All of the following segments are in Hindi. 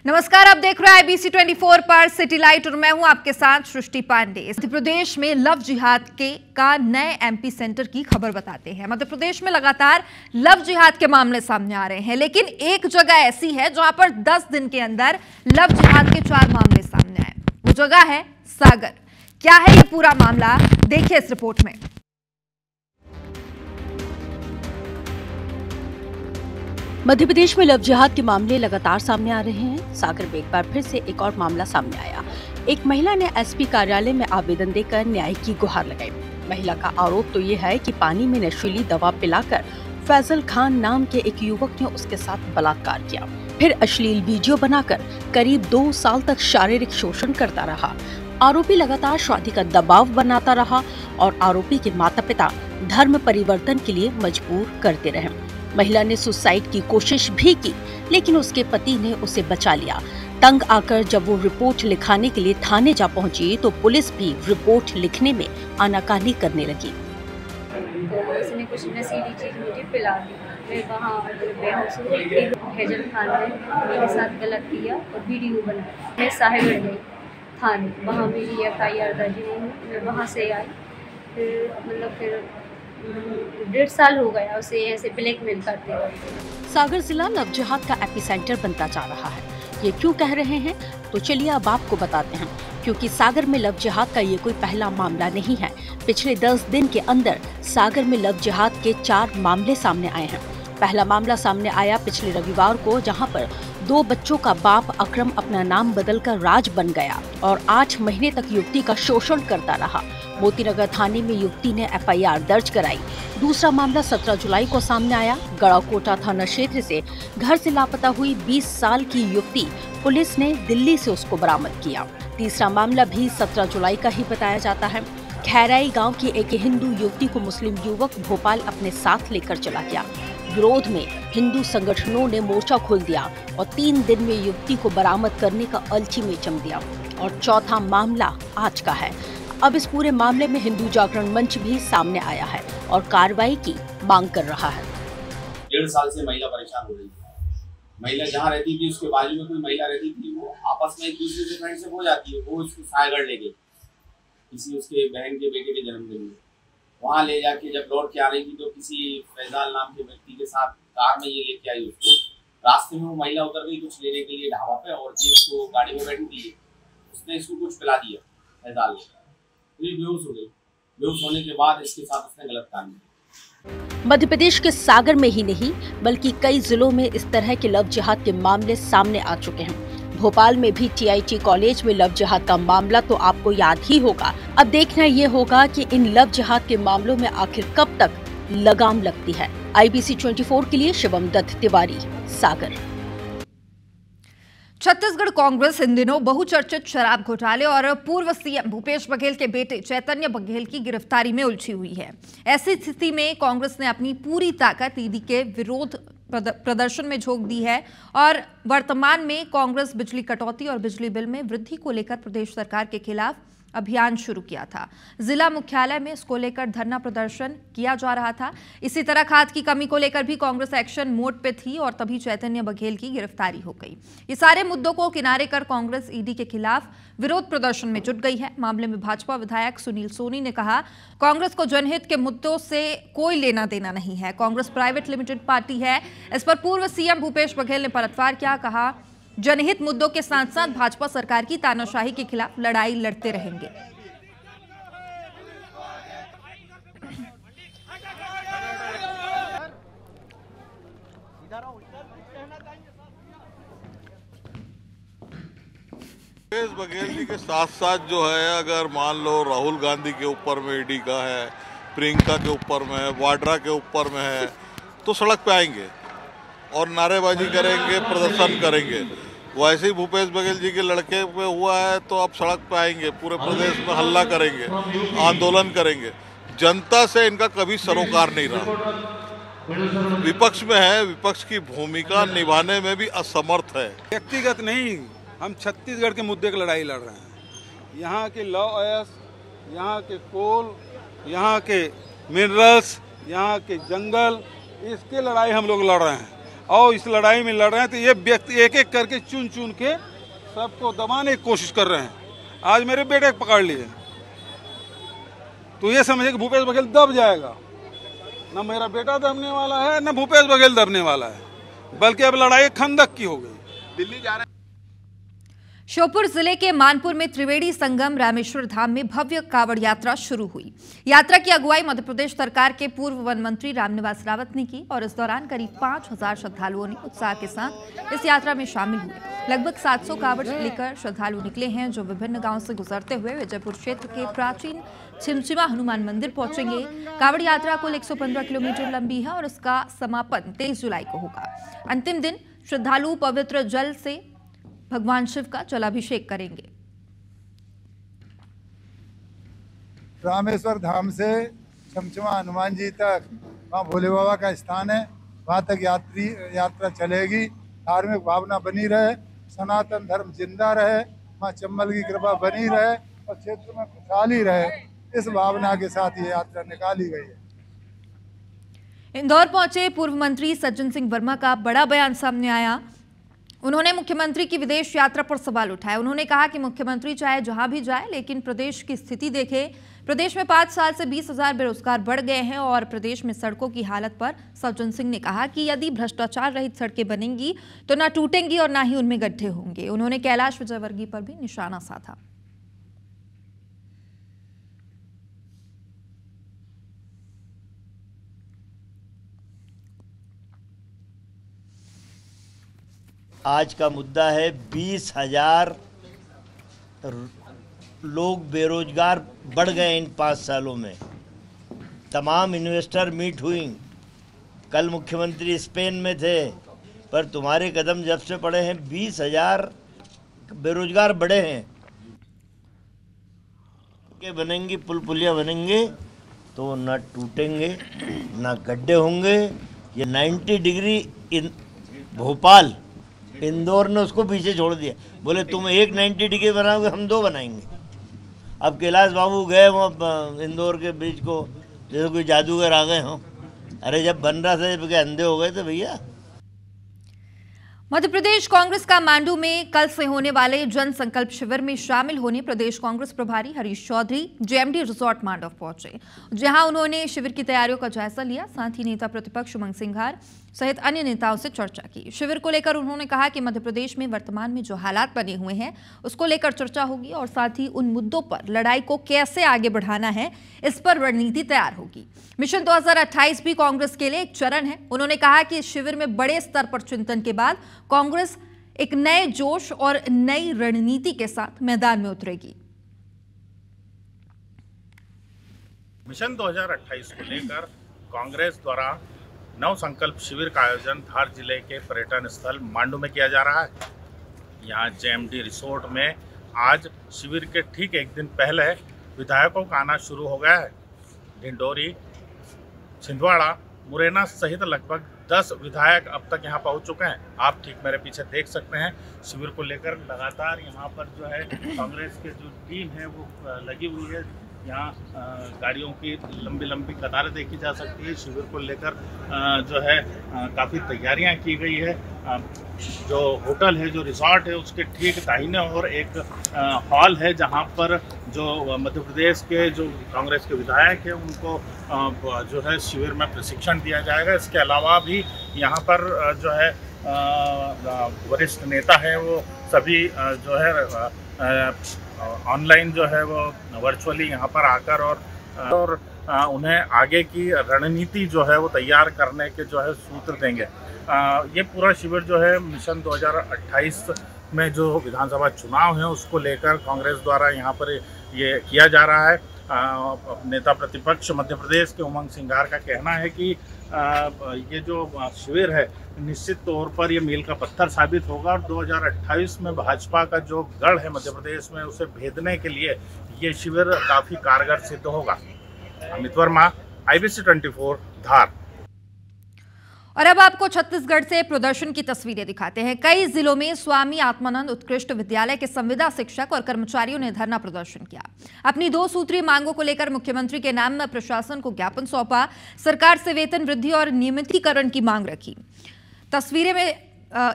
नमस्कार, आप देख रहे हैं IBC 24 पर सिटी लाइट और मैं हूं आपके साथ सृष्टि पांडे। मध्य प्रदेश में लव जिहाद का नए MP सेंटर की खबर बताते हैं। मध्य प्रदेश में लगातार लव जिहाद के मामले सामने आ रहे हैं, लेकिन एक जगह ऐसी है जहां पर 10 दिन के अंदर लव जिहाद के 4 मामले सामने आए। वो जगह है सागर। क्या है ये पूरा मामला, देखिए इस रिपोर्ट में। मध्य प्रदेश में लव जिहाद के मामले लगातार सामने आ रहे हैं। सागर में एक बार फिर से एक और मामला सामने आया। एक महिला ने SP कार्यालय में आवेदन देकर न्याय की गुहार लगाई। महिला का आरोप तो ये है कि पानी में नशीली दवा पिलाकर फैजल खान नाम के एक युवक ने उसके साथ बलात्कार किया, फिर अश्लील वीडियो बनाकर करीब 2 साल तक शारीरिक शोषण करता रहा। आरोपी लगातार शादी का दबाव बनाता रहा और आरोपी के माता पिता धर्म परिवर्तन के लिए मजबूर करते रहे। महिला ने सुसाइड की कोशिश भी की, लेकिन उसके पति ने उसे बचा लिया। तंग आकर जब वो रिपोर्ट लिखाने के लिए थाने जा पहुंची तो पुलिस भी रिपोर्ट लिखने में आनाकानी करने लगी। तो उसने कुछ नशीली चीज मुझे पिला दी। मैं वहाँ बेहोश हो गई। फैजल खान ने मेरे साथ गलत किया और वीडियो बनाया। मैं साहिबगंज गई थाने, वहाँ मेरी FIR दर्ज हुई। मैं वहाँ से आई, फिर 1.5 साल हो गया उसे ऐसे ब्लैकमेल करते हुए। सागर जिला लव जिहाद का एपिसेंटर बनता जा रहा है। ये क्यों कह रहे हैं, तो चलिए अब आपको बताते हैं। क्योंकि सागर में लव जिहाद का ये कोई पहला मामला नहीं है। पिछले 10 दिन के अंदर सागर में लव जिहाद के 4 मामले सामने आए हैं। पहला मामला सामने आया पिछले रविवार को, जहां पर 2 बच्चों का बाप अकरम अपना नाम बदलकर राज बन गया और 8 महीने तक युवती का शोषण करता रहा। मोतीनगर थाने में युवती ने FIR दर्ज कराई। दूसरा मामला 17 जुलाई को सामने आया। गढ़ाकोटा थाना क्षेत्र से घर से लापता हुई 20 साल की युवती, पुलिस ने दिल्ली से उसको बरामद किया। तीसरा मामला भी 17 जुलाई का ही बताया जाता है। खैराई गांव की एक हिंदू युवती को मुस्लिम युवक भोपाल अपने साथ लेकर चला गया। विरोध में हिंदू संगठनों ने मोर्चा खोल दिया और 3 दिन में युवती को बरामद करने का अल्टीमेटम दिया। और चौथा मामला आज का है। अब इस पूरे मामले में हिंदू जागरण मंच भी सामने आया है और कार्रवाई की मांग कर रहा है। 1.5 साल से महिला परेशान हो रही है। महिला जहाँ रहती थी उसके बाजू में कोई महिला रहती थी, वो आपस में एक दूसरे से फ्रेंडशिप हो जाती है। वो उसको सायगढ़ ले गई किसी उसके बहन के बेटे के जन्मदिन में। वहाँ ले जाके जब लौट के आ रही थी तो किसी फैजाल नाम के व्यक्ति के साथ कार में ये लेके आई उसको। रास्ते में वो महिला उतर गई कुछ लेने के लिए ढाबा पे, और ये इसको गाड़ी में बैठी थी, उसने इसको कुछ पिला दिया फैजाल ने। बेहोश हो गई। बेहोश होने के बाद इसके साथ उसने गलत काम किया। मध्य प्रदेश के सागर में ही नहीं बल्कि कई जिलों में इस तरह के लव जिहाद के मामले सामने आ चुके हैं। भोपाल में भी TIT कॉलेज में लव जिहाद का मामला तो आपको याद ही होगा। अब देखना ये होगा कि इन लव जिहाद के मामलों में आखिर कब तक लगाम लगती है। IBC 24 के लिए शिवम दत्त तिवारी, सागर। छत्तीसगढ़ कांग्रेस इन दिनों बहुचर्चित शराब घोटाले और पूर्व CM भूपेश बघेल के बेटे चैतन्य बघेल की गिरफ्तारी में उलझी हुई है। ऐसी स्थिति में कांग्रेस ने अपनी पूरी ताकत ईडी के विरोध प्रदर्शन में झोंक दी है और वर्तमान में कांग्रेस बिजली कटौती और बिजली बिल में वृद्धि को लेकर प्रदेश सरकार के खिलाफ अभियान शुरू किया था। जिला मुख्यालय में इसको लेकर धरना प्रदर्शन किया जा रहा था। इसी तरह खाद की कमी को लेकर भी कांग्रेस एक्शन मोड पे थी और तभी चैतन्य बघेल की गिरफ्तारी हो गई। ये सारे मुद्दों को किनारे कर कांग्रेस ईडी के खिलाफ विरोध प्रदर्शन में जुट गई है। मामले में भाजपा विधायक सुनील सोनी ने कहा, कांग्रेस को जनहित के मुद्दों से कोई लेना देना नहीं है। कांग्रेस प्राइवेट लिमिटेड पार्टी है। इस पर पूर्व CM भूपेश बघेल ने पलटवार किया। कहा, जनहित मुद्दों के साथ साथ भाजपा सरकार की तानाशाही के खिलाफ लड़ाई लड़ते रहेंगे। भूपेश बघेल जी के साथ साथ जो है, अगर मान लो राहुल गांधी के ऊपर में ईडी का है, प्रियंका के ऊपर में है, वाड्रा के ऊपर में है, तो सड़क पे आएंगे और नारेबाजी करेंगे, प्रदर्शन करेंगे। वैसे ही भूपेश बघेल जी के लड़के पे हुआ है तो अब सड़क पे आएंगे, पूरे प्रदेश में हल्ला करेंगे, आंदोलन करेंगे। जनता से इनका कभी सरोकार नहीं रहा। विपक्ष में है, विपक्ष की भूमिका निभाने में भी असमर्थ है। व्यक्तिगत नहीं, हम छत्तीसगढ़ के मुद्दे की लड़ाई लड़ रहे हैं। यहाँ के लॉ एस, यहाँ के कोल, यहाँ के मिनरल्स, यहाँ के जंगल, इसके लड़ाई हम लोग लड़ रहे हैं। और इस लड़ाई में लड़ रहे हैं, तो ये व्यक्ति एक एक करके चुन चुन के सबको दबाने की कोशिश कर रहे हैं। आज मेरे बेटे को पकड़ लिए, तो ये समझे कि भूपेश बघेल दब जाएगा। न मेरा बेटा दबने वाला है, न भूपेश बघेल दबने वाला है, बल्कि अब लड़ाई खंदक की हो गई। दिल्ली जा रहे हैं। श्योपुर जिले के मानपुर में त्रिवेणी संगम रामेश्वर धाम में भव्य कावड़ यात्रा शुरू हुई। यात्रा की अगुवाई मध्य प्रदेश सरकार के पूर्व वन मंत्री रामनिवास रावत ने की और इस दौरान करीब 5000 श्रद्धालुओं ने उत्साह के साथ इस यात्रा में शामिल हुए। लगभग 700 कावड़ लेकर श्रद्धालु निकले हैं, जो विभिन्न गांवों से गुजरते हुए विजयपुर क्षेत्र के प्राचीन छिमछिमा हनुमान मंदिर पहुंचेंगे। कावड़ यात्रा कुल 115 किलोमीटर लंबी है और इसका समापन 23 जुलाई को होगा। अंतिम दिन श्रद्धालु पवित्र जल से भगवान शिव का जलाभिषेक करेंगे। रामेश्वर धाम से छिमछिमा हनुमान जी तक वहाँ भोले बाबा का स्थान है, वहाँ तक यात्रा चलेगी। धार्मिक भावना बनी रहे, सनातन धर्म जिंदा रहे, माँ चंबल की कृपा बनी रहे और क्षेत्र में खुशहाली रहे, इस भावना के साथ ये यात्रा निकाली गई है। इंदौर पहुंचे पूर्व मंत्री सज्जन सिंह वर्मा का बड़ा बयान सामने आया। उन्होंने मुख्यमंत्री की विदेश यात्रा पर सवाल उठाए। उन्होंने कहा कि मुख्यमंत्री चाहे जहां भी जाए, लेकिन प्रदेश की स्थिति देखे। प्रदेश में 5 साल से 20,000 बेरोजगार बढ़ गए हैं और प्रदेश में सड़कों की हालत पर सज्जन सिंह ने कहा कि यदि भ्रष्टाचार रहित सड़कें बनेंगी तो न टूटेंगी और न ही उनमें गड्ढे होंगे। उन्होंने कैलाश विजयवर्गीय पर भी निशाना साधा। आज का मुद्दा है 20,000 लोग बेरोजगार बढ़ गए इन 5 सालों में। तमाम इन्वेस्टर मीट हुई। कल मुख्यमंत्री स्पेन में थे, पर तुम्हारे कदम जब से पड़े हैं 20,000 बेरोजगार बढ़े हैं। के बनेंगी, पुल पुलिया बनेंगे तो न टूटेंगे न गड्ढे होंगे। ये 90 डिग्री इन भोपाल, इंदौर ने उसको पीछे छोड़ दिया। बोले तुम एक 90 डिग्री बनाओगे, हम 2 बनाएंगे। अब कैलाश बाबू गए वहाँ इंदौर के ब्रिज को, जैसे कोई जादूगर आ गए हों। अरे जब बन रहा था, जब अंधे हो गए थे भैया। मध्य प्रदेश कांग्रेस का मांडू में कल से होने वाले जन संकल्प शिविर में शामिल होने प्रदेश कांग्रेस प्रभारी हरीश चौधरी जेएमडी रिजॉर्ट मांडव पहुंचे, जहां उन्होंने शिविर की तैयारियों का जायजा लिया। साथ ही नेता प्रतिपक्ष उमंग सिंघार सहित अन्य नेताओं से चर्चा की। शिविर को लेकर उन्होंने कहा कि मध्य प्रदेश में वर्तमान में जो हालात बने हुए हैं उसको लेकर चर्चा होगी और साथ ही उन मुद्दों पर लड़ाई को कैसे आगे बढ़ाना है, इस पर रणनीति तैयार होगी। मिशन 2028 भी कांग्रेस के लिए एक चरण है। उन्होंने कहा कि इस शिविर में बड़े स्तर पर चिंतन के बाद कांग्रेस एक नए जोश और नई रणनीति के साथ मैदान में उतरेगी। मिशन 2028 को लेकर कांग्रेस द्वारा नव संकल्प शिविर का आयोजन धार जिले के पर्यटन स्थल मांडू में किया जा रहा है। यहाँ जेएमडी रिसोर्ट में आज शिविर के ठीक एक दिन पहले विधायकों का आना शुरू हो गया है। ढिंडोरी, छिंदवाड़ा, मुरैना सहित लगभग 10 विधायक अब तक यहाँ पहुँच चुके हैं। आप ठीक मेरे पीछे देख सकते हैं। शिविर को लेकर लगातार यहाँ पर जो है कांग्रेस के जो टीम है वो लगी हुई है। यहाँ गाड़ियों की लंबी लंबी कतारें देखी जा सकती है। शिविर को लेकर जो है काफ़ी तैयारियां की गई है। जो होटल है, जो रिसॉर्ट है, उसके ठीक दाहिने और एक हॉल है जहां पर जो मध्य प्रदेश के जो कांग्रेस के विधायक हैं उनको जो है शिविर में प्रशिक्षण दिया जाएगा। इसके अलावा भी यहाँ पर जो है वरिष्ठ नेता है वो सभी जो है ऑनलाइन जो है वो वर्चुअली यहाँ पर आकर और उन्हें आगे की रणनीति जो है वो तैयार करने के जो है सूत्र देंगे। ये पूरा शिविर जो है मिशन 2028 में जो विधानसभा चुनाव है उसको लेकर कांग्रेस द्वारा यहाँ पर ये किया जा रहा है। नेता प्रतिपक्ष मध्य प्रदेश के उमंग सिंघार का कहना है कि ये जो शिविर है निश्चित तौर पर ये मील का पत्थर साबित होगा और 2028 में भाजपा का जो गढ़ है मध्य प्रदेश में उसे भेदने के लिए ये शिविर काफ़ी कारगर सिद्ध होगा। अमित वर्मा, IBC 24, धार। और अब आपको छत्तीसगढ़ से प्रदर्शन की तस्वीरें दिखाते हैं। कई जिलों में स्वामी आत्मानंद उत्कृष्ट विद्यालय के संविदा शिक्षक और कर्मचारियों ने धरना प्रदर्शन किया। अपनी 2 सूत्रीय मांगों को लेकर मुख्यमंत्री के नाम प्रशासन को ज्ञापन सौंपा। सरकार से वेतन वृद्धि और नियमितीकरण की मांग रखी। तस्वीरें में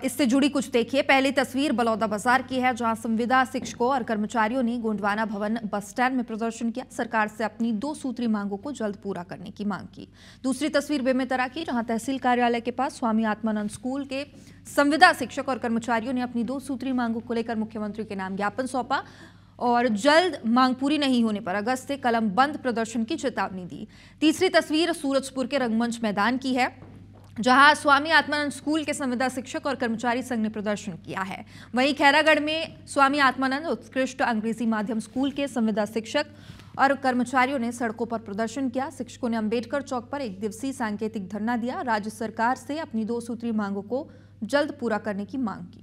इससे जुड़ी कुछ देखिए। पहली तस्वीर बलौदा बाजार की है, जहां संविदा शिक्षकों और कर्मचारियों ने गोंडवाना भवन बस स्टैंड में प्रदर्शन किया, सरकार से अपनी 2 सूत्री मांगों को जल्द पूरा करने की मांग की। दूसरी तस्वीर बेमेतरा की, जहां तहसील कार्यालय के पास स्वामी आत्मानंद स्कूल के संविदा शिक्षक और कर्मचारियों ने अपनी 2 सूत्री मांगों को लेकर मुख्यमंत्री के नाम ज्ञापन सौंपा और जल्द मांग पूरी नहीं होने पर अगस्त से कलम बंद प्रदर्शन की चेतावनी दी। तीसरी तस्वीर सूरजपुर के रंगमंच मैदान की है, जहां स्वामी आत्मानंद स्कूल के संविदा शिक्षक और कर्मचारी संघ ने प्रदर्शन किया है। वहीं खैरागढ़ में स्वामी आत्मानंद उत्कृष्ट अंग्रेजी माध्यम स्कूल के संविदा शिक्षक और कर्मचारियों ने सड़कों पर प्रदर्शन किया। शिक्षकों ने अंबेडकर चौक पर 1 दिवसीय सांकेतिक धरना दिया, राज्य सरकार से अपनी 2 सूत्री मांगों को जल्द पूरा करने की मांग की।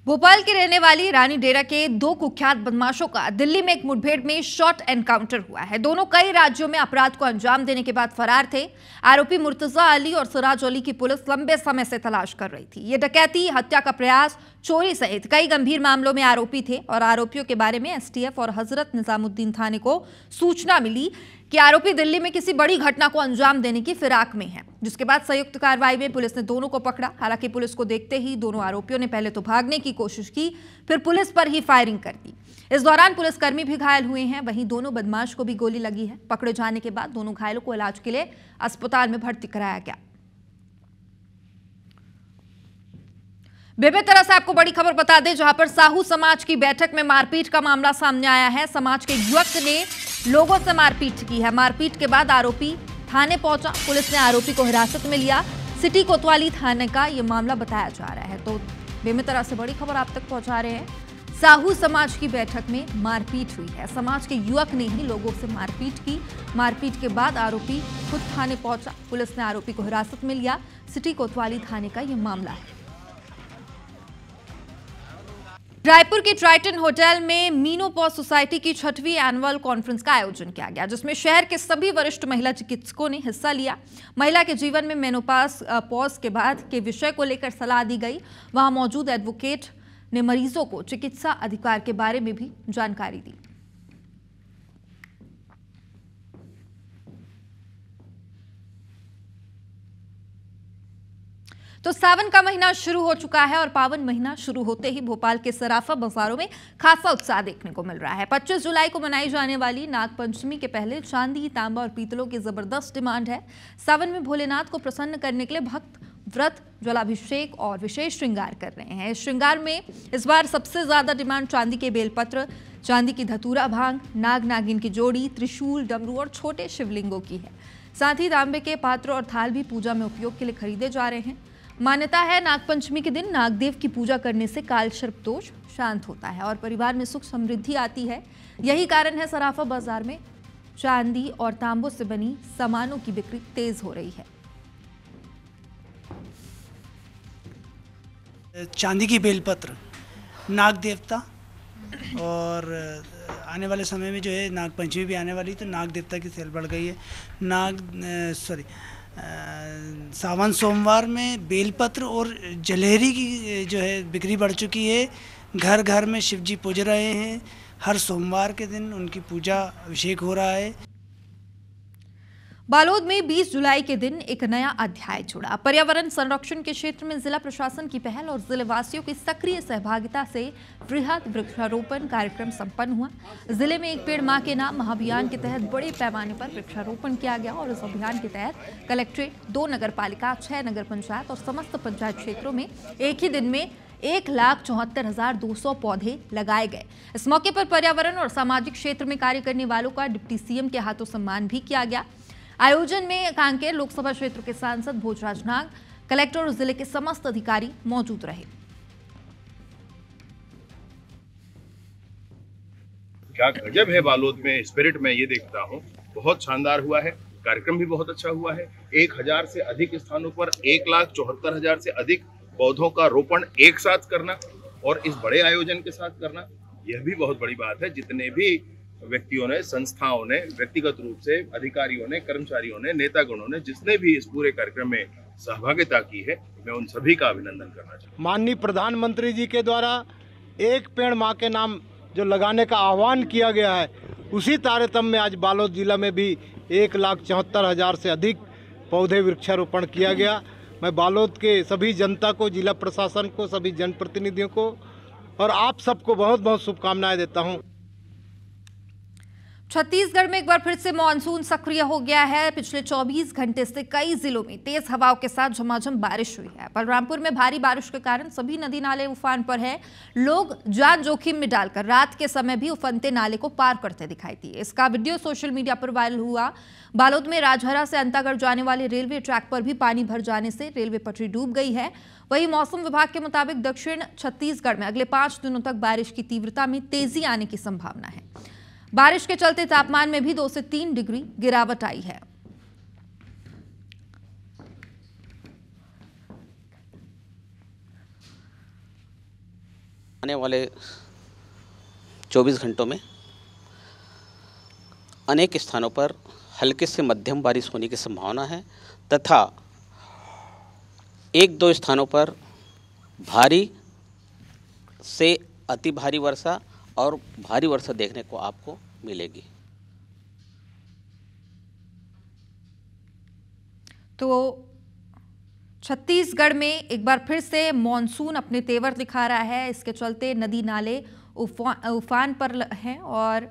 भोपाल की रहने वाली रानी डेरा के 2 कुख्यात बदमाशों का दिल्ली में एक मुठभेड़ में शॉर्ट एनकाउंटर हुआ है। दोनों कई राज्यों में अपराध को अंजाम देने के बाद फरार थे। आरोपी मुर्तजा अली और सिराज अली की पुलिस लंबे समय से तलाश कर रही थी। ये डकैती, हत्या का प्रयास, चोरी सहित कई गंभीर मामलों में आरोपी थे और आरोपियों के बारे में एसटीएफ और हजरत निजामुद्दीन थाने को सूचना मिली कि आरोपी दिल्ली में किसी बड़ी घटना को अंजाम देने की फिराक में है, जिसके बाद संयुक्त कार्रवाई में पुलिस ने दोनों को पकड़ा। हालांकि पुलिस को देखते ही दोनों आरोपियों ने पहले तो भागने की कोशिश की, फिर पुलिस पर ही फायरिंग कर दी। इस दौरान पुलिसकर्मी भी घायल हुए हैं, वहीं दोनों बदमाश को भी गोली लगी है। पकड़े जाने के बाद दोनों घायलों को इलाज के लिए अस्पताल में भर्ती कराया गया। बेमेतरा से आपको बड़ी खबर बता दें, जहां पर साहू समाज की बैठक में मारपीट का मामला सामने आया है। समाज के युवक ने लोगों से मारपीट की है। मारपीट के बाद आरोपी थाने पहुंचा, पुलिस ने आरोपी को हिरासत में लिया। सिटी कोतवाली थाने का यह मामला बताया जा रहा है। तो बेमेतरा से बड़ी खबर आप तक पहुंचा रहे हैं। साहू समाज की बैठक में मारपीट हुई है। समाज के युवक ने ही लोगों से मारपीट की। मारपीट के बाद आरोपी खुद थाने पहुंचा, पुलिस ने आरोपी को हिरासत में लिया। सिटी कोतवाली थाने का यह मामला है। रायपुर के ट्राइटन होटल में मीनोपॉज सोसाइटी की 6वीं एनुअल कॉन्फ्रेंस का आयोजन किया गया, जिसमें शहर के सभी वरिष्ठ महिला चिकित्सकों ने हिस्सा लिया। महिला के जीवन में मेनोपॉज के बाद के विषय को लेकर सलाह दी गई। वहां मौजूद एडवोकेट ने मरीजों को चिकित्सा अधिकार के बारे में भी जानकारी दी। तो सावन का महीना शुरू हो चुका है और पावन महीना शुरू होते ही भोपाल के सराफा बाजारों में खासा उत्साह देखने को मिल रहा है। 25 जुलाई को मनाई जाने वाली नाग पंचमी के पहले चांदी, तांबा और पीतलों की जबरदस्त डिमांड है। सावन में भोलेनाथ को प्रसन्न करने के लिए भक्त व्रत, जलाभिषेक और विशेष श्रृंगार कर रहे हैं। इस श्रृंगार में इस बार सबसे ज्यादा डिमांड चांदी के बेलपत्र, चांदी की धतूरा भांग, नाग नागिन की जोड़ी, त्रिशूल, डमरू और छोटे शिवलिंगों की है। साथ ही तांबे के पात्र और थाल भी पूजा में उपयोग के लिए खरीदे जा रहे हैं। मान्यता है नागपंचमी के दिन नागदेव की पूजा करने से काल सर्प दोष शांत होता है और परिवार में सुख समृद्धि आती है। यही कारण है सराफा बाजार में चांदी और तांबों से बनी सामानों की बिक्री तेज हो रही है। चांदी की बेलपत्र, नाग देवता, और आने वाले समय में जो है नाग पंचमी भी आने वाली, तो नाग देवता की सेल बढ़ गई है। सावन सोमवार में बेलपत्र और जलेहरी की जो है बिक्री बढ़ चुकी है। घर घर में शिव जी पूज रहे हैं। हर सोमवार के दिन उनकी पूजा अभिषेक हो रहा है। बालोद में 20 जुलाई के दिन एक नया अध्याय जुड़ा। पर्यावरण संरक्षण के क्षेत्र में जिला प्रशासन की पहल और जिलेवासियों की सक्रिय सहभागिता से वृहद वृक्षारोपण कार्यक्रम संपन्न हुआ। जिले में एक पेड़ मां के नाम महाअभियान के तहत बड़े पैमाने पर वृक्षारोपण किया गया और इस अभियान के तहत कलेक्ट्रेट, 2 नगर पालिका, 6 नगर पंचायत और समस्त पंचायत क्षेत्रों में एक ही दिन में 1,74,200 पौधे लगाए गए। इस मौके पर पर्यावरण और सामाजिक क्षेत्र में कार्य करने वालों का डिप्टी सीएम के हाथों सम्मान भी किया गया। आयोजन में कांकेर लोकसभा क्षेत्र के सांसद भोजराज नाग, कलेक्टर और जिले के समस्त अधिकारी मौजूद रहे। क्या गजब है बालोद में स्पिरिट में ये देखता हूँ, बहुत शानदार हुआ है। कार्यक्रम भी बहुत अच्छा हुआ है। 1000 से अधिक स्थानों पर 1,74,000 से अधिक पौधों का रोपण एक साथ करना और इस बड़े आयोजन के साथ करना, यह भी बहुत बड़ी बात है। जितने भी व्यक्तियों ने, संस्थाओं ने, व्यक्तिगत रूप से अधिकारियों ने, कर्मचारियों ने, नेतागणों ने, जिसने भी इस पूरे कार्यक्रम में सहभागिता की है, मैं उन सभी का अभिनंदन करना चाहता हूँ। माननीय प्रधानमंत्री जी के द्वारा एक पेड़ मां के नाम जो लगाने का आह्वान किया गया है, उसी तारतम्य में आज बालोद जिला में भी 1,74,000 से अधिक पौधे वृक्षारोपण किया गया। मैं बालोद के सभी जनता को, जिला प्रशासन को, सभी जनप्रतिनिधियों को और आप सबको बहुत बहुत शुभकामनाएं देता हूं। छत्तीसगढ़ में एक बार फिर से मानसून सक्रिय हो गया है। पिछले 24 घंटे से कई जिलों में तेज हवाओं के साथ झमाझम बारिश हुई है। बलरामपुर में भारी बारिश के कारण सभी नदी नाले उफान पर हैं। लोग जान जोखिम में डालकर रात के समय भी उफनते नाले को पार करते दिखाई दिए। इसका वीडियो सोशल मीडिया पर वायरल हुआ। बालोद में राजहरा से अंतागढ़ जाने वाले रेलवे ट्रैक पर भी पानी भर जाने से रेलवे पटरी डूब गई है। वहीं मौसम विभाग के मुताबिक दक्षिण छत्तीसगढ़ में अगले 5 दिनों तक बारिश की तीव्रता में तेजी आने की संभावना है। बारिश के चलते तापमान में भी 2 से 3 डिग्री गिरावट आई है। आने वाले 24 घंटों में अनेक स्थानों पर हल्के से मध्यम बारिश होने की संभावना है तथा 1-2 स्थानों पर भारी से अति भारी वर्षा और भारी वर्षा देखने को आपको मिलेगी। तो छत्तीसगढ़ में एक बार फिर से मॉनसून अपने तेवर दिखा रहा है। इसके चलते नदी नाले उफान पर हैं और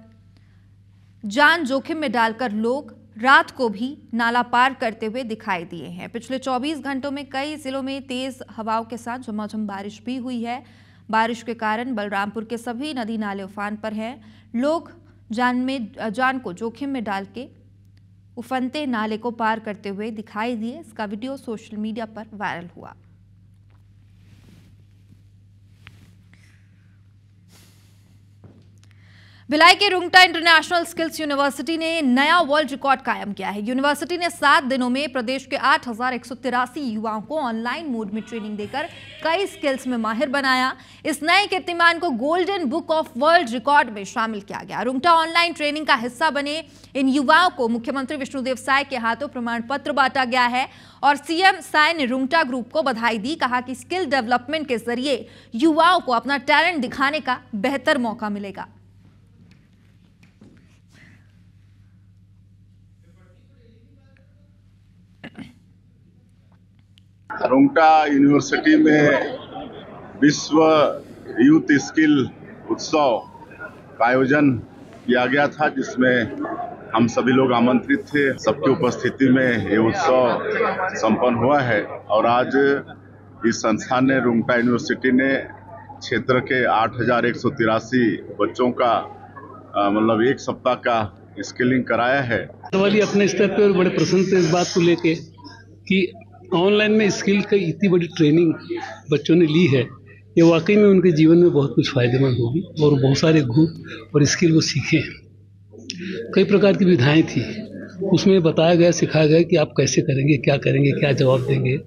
जान जोखिम में डालकर लोग रात को भी नाला पार करते हुए दिखाई दिए हैं। पिछले 24 घंटों में कई जिलों में तेज हवाओं के साथ झमाझम बारिश भी हुई है। बारिश के कारण बलरामपुर के सभी नदी नाले उफान पर हैं। लोग जान को जोखिम में डाल के उफनते नाले को पार करते हुए दिखाई दिए। इसका वीडियो सोशल मीडिया पर वायरल हुआ। भिलाई के रुंगटा इंटरनेशनल स्किल्स यूनिवर्सिटी ने नया वर्ल्ड रिकॉर्ड कायम किया है। यूनिवर्सिटी ने 7 दिनों में प्रदेश के 8,183 युवाओं को ऑनलाइन मोड में ट्रेनिंग देकर कई स्किल्स में माहिर बनाया। इस नए कीर्तिमान को golden book of world record में शामिल किया गया। रुंगटा ऑनलाइन ट्रेनिंग का हिस्सा बने इन युवाओं को मुख्यमंत्री विष्णुदेव साय के हाथों प्रमाण पत्र बांटा गया है और सीएम साय ने रुंगटा ग्रुप को बधाई दी। कहा कि स्किल डेवलपमेंट के जरिए युवाओं को अपना टैलेंट दिखाने का बेहतर मौका मिलेगा। रुंगटा यूनिवर्सिटी में विश्व यूथ स्किल उत्सव का आयोजन किया गया था, जिसमें हम सभी लोग आमंत्रित थे। सबकी उपस्थिति में ये उत्सव संपन्न हुआ है और आज इस संस्थान ने, रुंगटा यूनिवर्सिटी ने क्षेत्र के 8,183 बच्चों का मतलब 1 सप्ताह का स्किलिंग कराया है। वाली अपने स्तर पे बड़े प्रसन्न थे इस बात को लेके कि ऑनलाइन में स्किल की इतनी बड़ी ट्रेनिंग बच्चों ने ली है। ये वाकई में उनके जीवन में बहुत कुछ फायदेमंद होगी और बहुत सारे गुण और स्किल वो सीखे। कई प्रकार की विधाएं थी, उसमें बताया गया, सिखाया गया कि आप कैसे करेंगे, क्या करेंगे, क्या जवाब देंगे।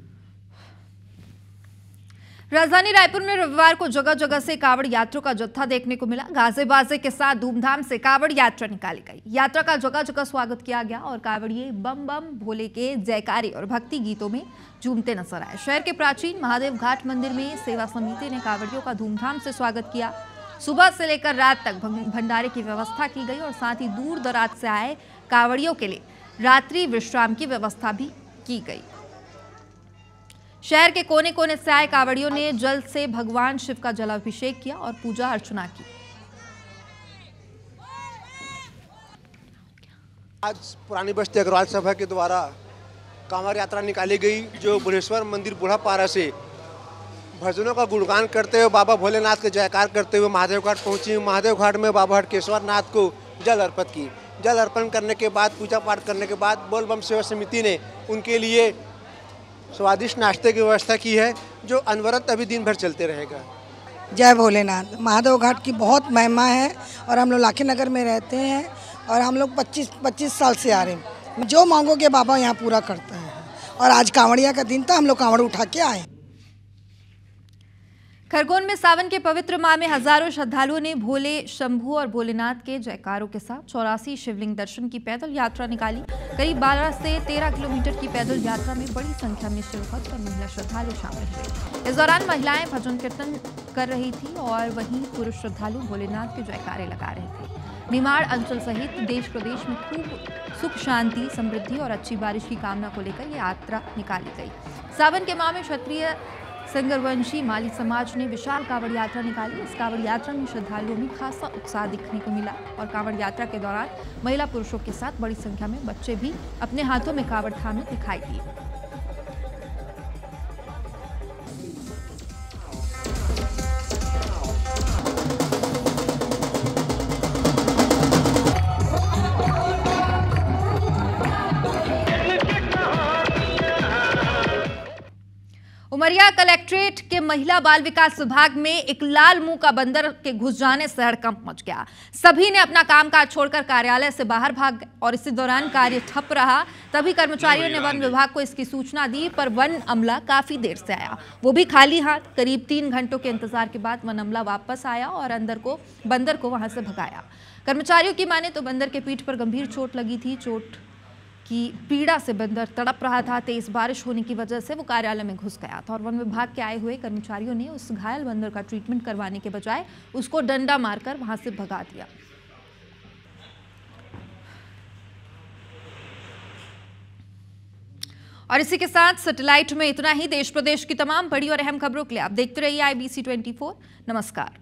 राजधानी रायपुर में रविवार को जगह जगह से कावड़ यात्रियों का जत्था देखने को मिला। गाजे बाजे के साथ धूमधाम से कावड़ यात्रा निकाली गई। यात्रा का जगह जगह स्वागत किया गया और कावड़िए बम बम भोले के जयकारे और भक्ति गीतों में झूमते नजर आए। शहर के प्राचीन महादेव घाट मंदिर में सेवा समिति ने कावड़ियों का धूमधाम से स्वागत किया। सुबह से लेकर रात तक भंडारे की व्यवस्था की गई और साथ ही दूर दराज से आए कावड़ियों के लिए रात्रि विश्राम की व्यवस्था भी की गई। शहर के कोने कोने से आए कावड़ियों ने जल से भगवान शिव का जलाभिषेक किया और पूजा अर्चना की। आज पुरानी बस्ती अग्रवाल सभा के द्वारा कांवड़ यात्रा निकाली गई, जो बुढ़ेश्वर मंदिर बूढ़ापारा से भजनों का गुणगान करते हुए बाबा भोलेनाथ के जयकार करते हुए महादेव घाट पहुंची। महादेव घाट में बाबा हटकेश्वर नाथ को जल अर्पित की। जल अर्पण करने के बाद, पूजा पाठ करने के बाद बोल बम सेवा समिति ने उनके लिए स्वादिष्ट नाश्ते की व्यवस्था की है, जो अनवरत अभी दिन भर चलते रहेगा। जय भोलेनाथ। महादेव घाट की बहुत महिमा है और हम लोग लाखी नगर में रहते हैं और हम लोग 25 साल से आ रहे हैं। जो मांगोगे बाबा यहाँ पूरा करता है और आज कांवड़िया का दिन था, हम लोग कांवड़ उठा के आए। खरगोन में सावन के पवित्र माह में हजारों श्रद्धालुओं ने भोले शंभू और भोलेनाथ के जयकारों के साथ 84 शिवलिंग दर्शन की पैदल यात्रा निकाली। करीब 12 से 13 किलोमीटर की पैदल यात्रा में बड़ी संख्या में शिवभक्त और महिला श्रद्धालु शामिल हुए। इस दौरान महिलाएं भजन कीर्तन कर रही थी और वहीं पुरुष श्रद्धालु भोलेनाथ के जयकारे लगा रहे थे। निमाड़ अंचल सहित देश प्रदेश में खूब सुख शांति समृद्धि और अच्छी बारिश की कामना को लेकर ये यात्रा निकाली गई। सावन के माह में क्षत्रिय संगरवंशी माली समाज ने विशाल कांवड़ यात्रा निकाली। इस कांवड़ यात्रा में श्रद्धालुओं में खासा उत्साह दिखने को मिला और कांवड़ यात्रा के दौरान महिला पुरुषों के साथ बड़ी संख्या में बच्चे भी अपने हाथों में कांवड़ थामे दिखाई दिए। उमरिया कलेक्ट्रेट के महिला बाल विकास विभाग में एक लाल मुंह का बंदर के घुस जाने से हड़कंप मच गया। सभी ने अपना कामकाज छोड़कर कार्यालय से बाहर भाग गए और इसी दौरान कार्य ठप रहा। तभी कर्मचारियों ने वन विभाग को इसकी सूचना दी, पर वन अमला काफी देर से आया, वो भी खाली हाथ। करीब 3 घंटों के इंतजार के बाद वन अमला वापस आया और बंदर को वहां से भगाया। कर्मचारियों की माने तो बंदर के पीठ पर गंभीर चोट लगी थी। चोट की पीड़ा से बंदर तड़प रहा था। तेज बारिश होने की वजह से वो कार्यालय में घुस गया था और वन विभाग के आए हुए कर्मचारियों ने उस घायल बंदर का ट्रीटमेंट करवाने के बजाय उसको डंडा मारकर वहां से भगा दिया। और इसी के साथ सैटेलाइट में इतना ही। देश प्रदेश की तमाम बड़ी और अहम खबरों के लिए आप देखते रहिए IBC 24। नमस्कार।